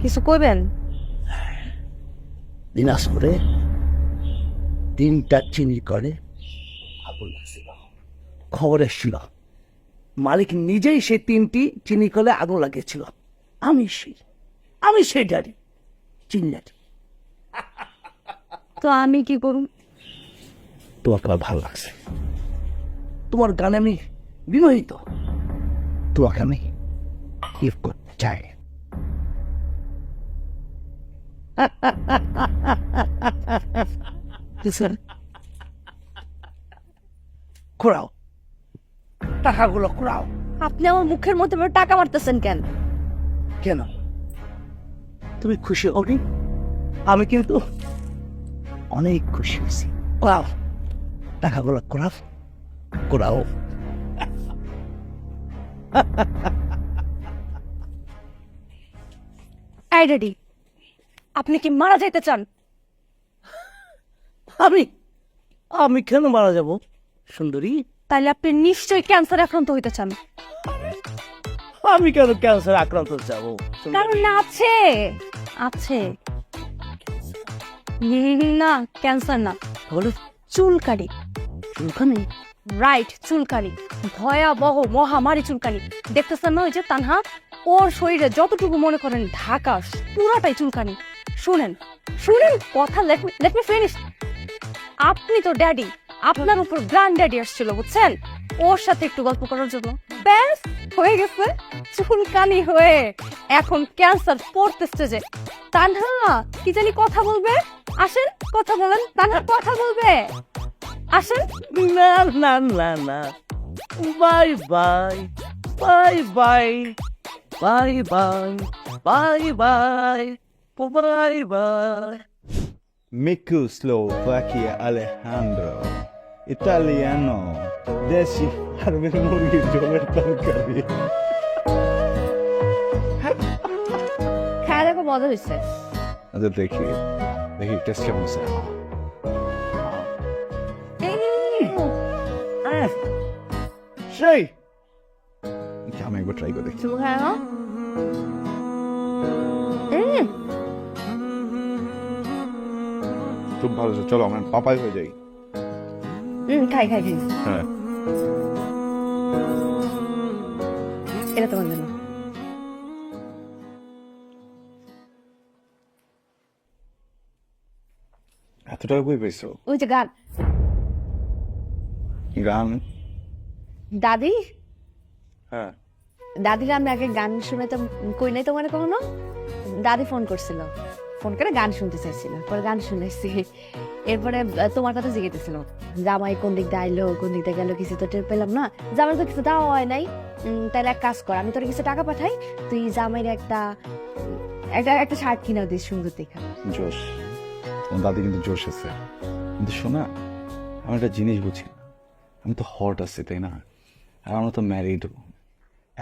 কিছু কইবেন? দিনাজপুরে 3টা চিনি করে আগুন লাগছিল, খবর এসেছিল। মালিক নিজেই সেই 3টি চিনি কলে আগুন লাগিয়েছিল। আমি সেই ডারি চিন্নাটি। তো আমি কি করুম? তোমাকে আমার ভালো লাগছে, তোমার গানে আমি বিমোহিত, তোমাকে আমি গিফট করতে চাই। ঘোরাও টাকাগুলো, ঘোরাও। আপনি আমার মুখের মধ্যে টাকা মারতেছেন কেন? কেন তুমি খুশি হওনি? আমি কিন্তু অনেক খুশি হয়েছি। ঘোরাও টাকাগুলো, ঘোরাও ঘোরাও। এই ড্যাডি, আপনি কি মারা যাইতে চান? আমি আমি কেন মারা যাব সুন্দরী? তাইলে আপনি নিশ্চয়ই ক্যান্সার আক্রান্ত হইতে চান। আমি কেন ক্যান্সার আক্রান্ত যাব? কারণ না আছে, আছে। না, ক্যান্সার না, বলে চুলকানি। চুলকানি? রাইট, চুলকানি। ভয়াবহ মহামারী চুলকানি। দেখতেছেন না ওই যে তানহা, ওর শরীরে যতটুকু মনে করেন ঢাকা পুরাটাই চুলকানি। শুনেন শুনেন কথা, লেট মি ফিনিশ। আপনি তো ড্যাডি, আপনার উপর গ্র্যান্ড ড্যাডি আসছিল বুঝছেন, ওর সাথে একটু গল্প করার জন্য। ব্যাস হয়ে গেছে চুলকানি হয়ে এখন ক্যান্সার ফোর্থ স্টেজে। তানহা কি জানি কথা বলবে, আসেন কথা বলেন। তানহা কথা বলবে, আসেন। না না না না, bye bye bye bye bye bye bye bye bye bye. Miku Slovakia Alejandro Italiano দেশি ফার্মের মুরগির ঝোলের তরকারি। খায় দেখো মজা হয়েছে। আচ্ছা দেখি দেখি টেস্ট কেমন আছে। সেই আমি একবার ট্রাই করে দেখি। তুমি খায় না? খুব ভালো আছে, চলো আমার পাপাই হয়ে যাই। খাই খাই খাই, হ্যাঁ এটা তোমার জন্য। এত টাকা বই পাইছো? ওই যে গান, গান? দাদি হ্যাঁ দাদিরা আমি আগে গান শুনাইতাম, কই নাই তোমার কখনো? দাদি ফোন করছিল, ফোন করে গান শুনতে চাইছিল, পরে গান শুনেছি। এরপরে তোমার কথা জিজ্ঞেসছিল, জামাই কোন দিক দিয়ে আইলো কোন দিক দিয়ে গেল, কিছু তো টের পেলাম না। জামাই তো কিছু দেওয়া হয় নাই। তাহলে এক কাজ কর, আমি তোর কিছু টাকা পাঠাই, তুই জামাইয়ের একটা একটা একটা শার্ট কিনা দিস সুন্দর দেখা। জোশ, তোমার দাদি কিন্তু জোশ আছে। কিন্তু শোনা, আমি একটা জিনিস বুঝি না, আমি তো হট আছি তাই না, আর আমরা তো ম্যারিড।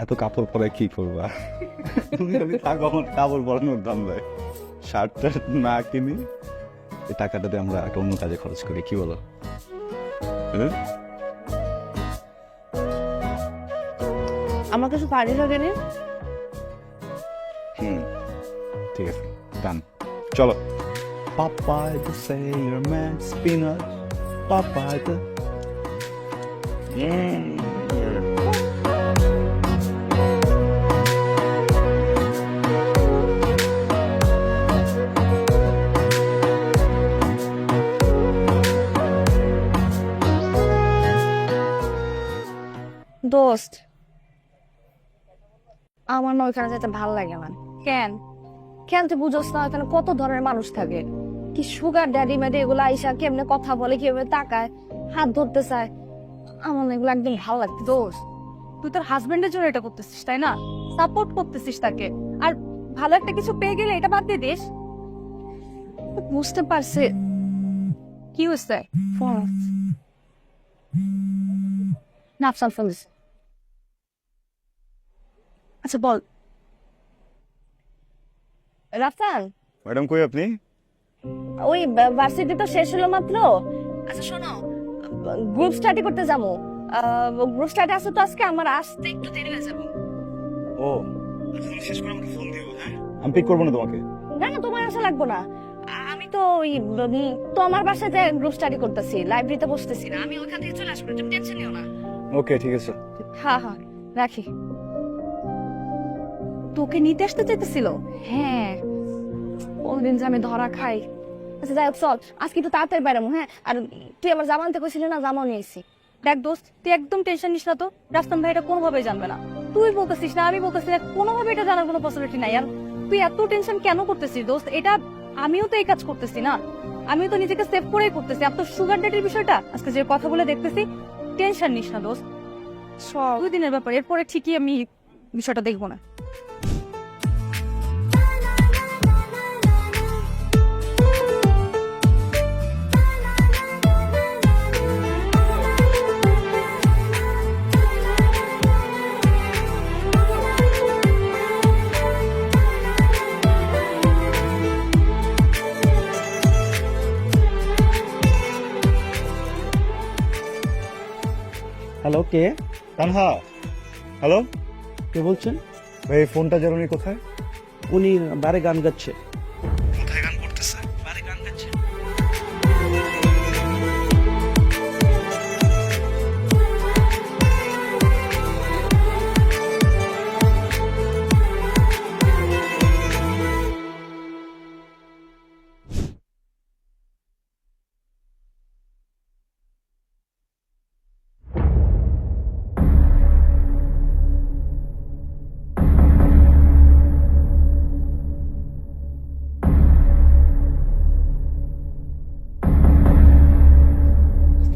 এত কাপড় পরে কি করবা? তুমি যদি থাকো আমার কাপড় পরানোর দাম দেয়, শার্টটা না কিনি, এই টাকাটা দিয়ে আমরা একটা অন্য কাজে খরচ করি, কি বলো? আমার কিছু পারি লাগে নি। ঠিক আছে, ডান, চলো। Popeye the Sailor Man, Spinach, Popeye the... দোস্ত, আমার না ওইখানে যেতে ভালো লাগে না। কেন কেন তুই বুঝোস না? ওখানে কত ধরনের মানুষ থাকে, কি সুগার ড্যাডি ম্যাডি এগুলো আইসা কেমনে কথা বলে, কিভাবে তাকায়, হাত ধরতে চায়, আমার না এগুলো একদম ভালো লাগছে। দোস্ত, তুই তোর হাজবেন্ডের জন্য এটা করতেছিস তাই না, সাপোর্ট করতেছিস তাকে, আর ভালো একটা কিছু পেয়ে গেলে এটা বাদ দিয়ে দিস। বুঝতে পারছি। কি হচ্ছে? ফোন নাফসাল ফোন দিছে। আচ্ছা বল। রাফসান, ম্যাডাম কই আপনি? ওই ভার্সিটি তো শেষ হলো মাত্র। আচ্ছা শোনো, গ্রুপ স্টাডি করতে যাবো। গ্রুপ স্টাডি আছে তো আজকে, আমার আসতে একটু দেরি হয়ে যাবে। ও শেষ করে আমাকে ফোন দিও। হ্যাঁ আমি পিক করবো না তোমাকে। না না, তোমার আসা লাগবো না। আমি তো ওই তো আমার বাসায় যে গ্রুপ স্টাডি করতেছি, লাইব্রেরিতে বসতেছি না, আমি ওখান থেকে চলে আসবো, তুমি টেনশন নিও না। ওকে ঠিক আছে। হ্যাঁ হ্যাঁ, রাখি। তোকে নিতে আসতে চাইতেছিল? হ্যাঁ, কোনদিন যে আমি ধরা খাই। আচ্ছা যাই হোক, চল আজকে একটু তাড়াতাড়ি বেরামো। হ্যাঁ, আর তুই আমার জামা আনতে কইছিলি না, জামাও নিয়ে এসেছি। দেখ দোস্ত, তুই একদম টেনশন নিস না তো, রাস্তান ভাই এটা কোনোভাবেই জানবে না। তুই বলতেছিস না, আমি বলতেছি না, কোনোভাবে এটা জানার কোনো পসিবিলিটি নাই। আর তুই এত টেনশন কেন করতেছিস দোস্ত? এটা আমিও তো এই কাজ করতেছি না, আমিও তো নিজেকে সেভ করেই করতেছি। আর তোর সুগার ডেটের বিষয়টা আজকে যে কথা বলে দেখতেছি, টেনশন নিস না দোস্ত, সব 2 দিনের ব্যাপার, এরপরে ঠিকই আমি বিষয়টা দেখবো না। হ্যালো, কে? তানহা, হ্যালো। কে বলছেন? ভাই ফোনটা জানুনি কোথায়? উনি বারে গান গাচ্ছে। কোথায় গান করতেছে? বারে গান গাচ্ছে।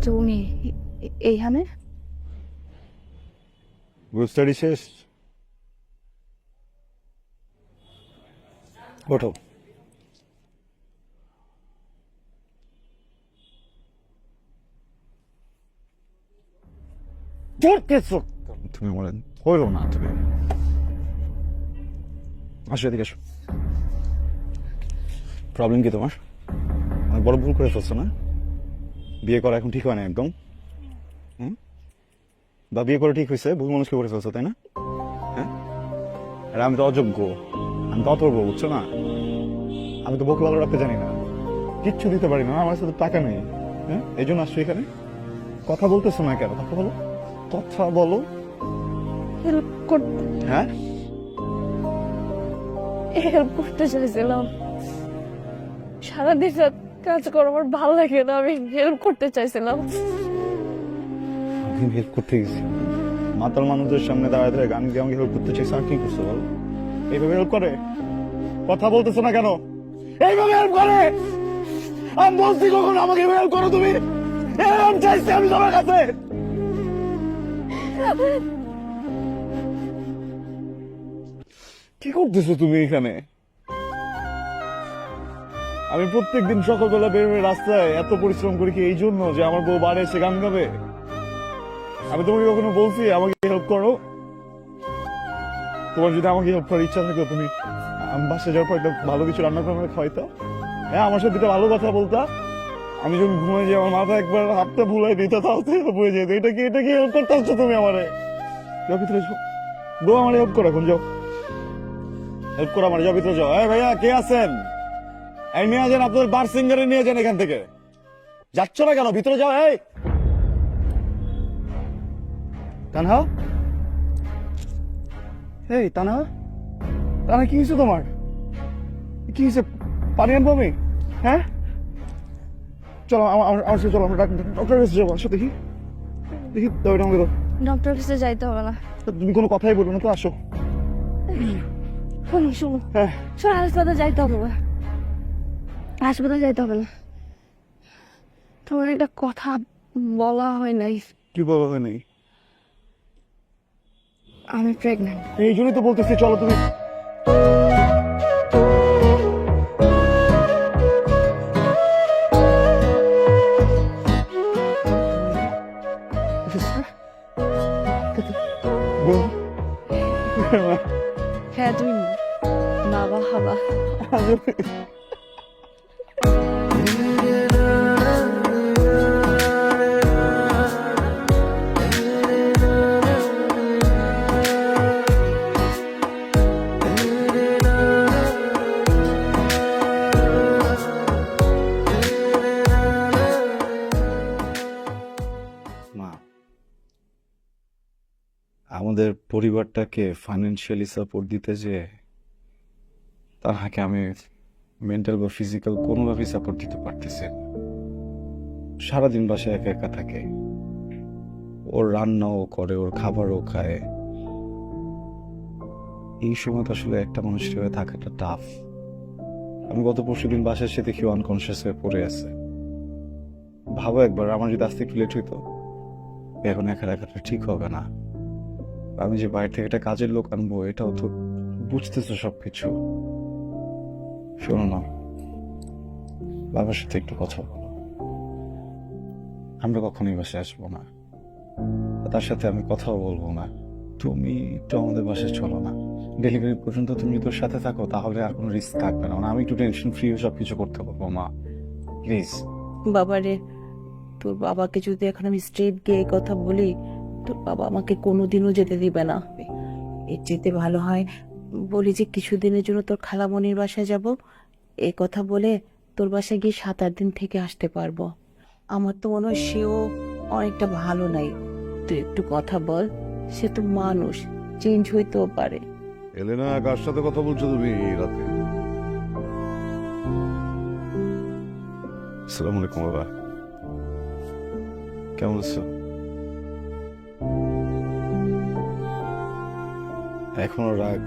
তুমি এইখানে? গ্রুপ স্টাডি শেষ? ওঠো। তুমি বলেন হইল না, তুমি আসো এদিকে আসো। প্রবলেম কি তোমার? অনেক বড় ভুল করে ফেলছো না? বিয়ে করা এখন ঠিক হয় না একদম। বা বিয়ে করে ঠিক হয়েছে, ভুল মানুষকে করে ফেলছো, তাই না? হ্যাঁ, আর আমি তো অযোগ্য, আমি তো অতর্ব, বুঝছো না? আমি তো বউকে ভালো রাখতে জানি না, কিচ্ছু দিতে পারি না, আমার সাথে টাকা নেই। হ্যাঁ, এই জন্য আসছো এখানে। কথা বলতেছো না কেন? কথা বলো, কথা বলো। হেল্প হ্যাঁ, করতে চাইছিলাম, সারাদিন রাত কাজ করো, আমার ভালো লাগে না, আমি হেল্প করতে চাইছিলাম। আমি হেল্প করতে গেছি, মাতাল মানুষদের সামনে দাঁড়ায় দাঁড়ায় গান গিয়ে আমাকে হেল্প করতে চাইছে, আর কি করছো বলো? এইভাবে হেল্প করে? কথা বলতেছো না কেন? এইভাবে হেল্প করে? আমি বলছি কখন আমাকে হেল্প করো তুমি? আমি চাইছি আমি তোমার কাছে। কি করতেছো তুমি এখানে? আমি প্রত্যেকদিন সকালবেলা বের হয়ে রাস্তায় এত পরিশ্রম করি কি এই জন্য যে আমার বউ বাড়ি এসে গান গাবে? আমি তোমাকে কখনো বলছি আমাকে হেল্প করো? তোমার যদি আমাকে হেল্প করার ইচ্ছা থাকে, তুমি আমি বাসায় যাওয়ার পর একটা ভালো কিছু রান্না করে আমাকে খাওয়াইতো। হ্যাঁ, আমার সাথে দুটো ভালো কথা বলতা। আমি যখন ঘুমাই যাই আমার মাথা একবার হাতটা ভুলাই দিত, তাও তো হেল্প হয়ে যেত। এটা কি হেল্প করতে হচ্ছে তুমি আমারে? যাও ভিতরে যাও, বউ আমার হেল্প করো, এখন যাও হেল্প করো আমার, যাও ভিতরে যাও। এই ভাইয়া কে আছেন? এই নিয়ে যান, আপনার বার সিঙ্গারে নিয়ে যান এখান থেকে। যাচ্ছ না কেন? ভিতরে যাও। এই তানহা, এই তানহা, তানহা কি হয়েছে তোমার? কি হয়েছে? পানি আনবো আমি? হ্যাঁ, চলো আমার সাথে চলো, আমরা ডক্টরের কাছে যাবো। আসো দেখি দেখি, দাও এটা আমাকে দাও। ডক্টর কাছে যাইতে হবে না। তুমি কোনো কথাই বলবে না তো, আসো। শুনো, হ্যাঁ, শোনো, হাসপাতালে যাইতে হবে না, হাসপাতালে যাইতে হবে না। তোমার একটা কথা বলা হয় নাই। কি বলা হয় নাই? আমি প্রেগন্যান্ট। এই জন্যই তো বলতেছি চলো তুমি। হ্যাঁ, তুমি বাবা হবা। আমাদের পরিবারটাকে ফাইন্যান্সিয়ালি সাপোর্ট দিতে যে তাহাকে আমি মেন্টাল বা ফিজিক্যাল কোনোভাবেই সাপোর্ট দিতে পারতেছি না। সারাদিন বাসায় একা একা থাকে, ওর রান্নাও করে, ওর খাবারও খায়। এই সময় তো আসলে একটা মানুষের হয়ে থাকাটা টাফ। আমি গত পরশুদিন বাসায় এসে দেখি আনকনসিয়াস হয়ে পড়ে আছে। ভাবো একবার, আমার যদি আসতে একটু লেট হইতো, এখন একা রাখাটা ঠিক হবে না। আমি যে বাইরে থেকে একটা কাজের লোক আনবো, এটাও তো বুঝতেছো সবকিছু। শোনো না, বাবার সাথে একটু কথা বলো। আমরা কখনোই বাসায় আসবো না, তার সাথে আমি কথাও বলবো না। তুমি একটু আমাদের বাসায় চলো না, ডেলিভারি পর্যন্ত তুমি তোর সাথে থাকো, তাহলে আর কোনো রিস্ক থাকবে না। আমি একটু টেনশন ফ্রি হয়ে সবকিছু করতে পারবো। মা প্লিজ। বাবারে, তোর বাবাকে যদি এখন আমি স্ট্রেট গিয়ে এই কথা বলি, তোর বাবা আমাকে কোনোদিনও যেতে দিবে না। এর যেতে ভালো হয় বলি যে কিছুদিনের জন্য তোর খালামণির বাসায় যাব, এই কথা বলে তোর বাসায় গিয়ে 7-8 দিন থেকে আসতে পারবো। আমার তো মনে হয় সেও অনেকটা ভালো নাই। তুই একটু কথা বল, সে তো মানুষ, চেঞ্জ হইতেও পারে। এলেনা, কার সাথে কথা বলছো তুমি এই রাতে? আসসালামু আলাইকুম বাবা, কেমন আছো? এখনো রাগ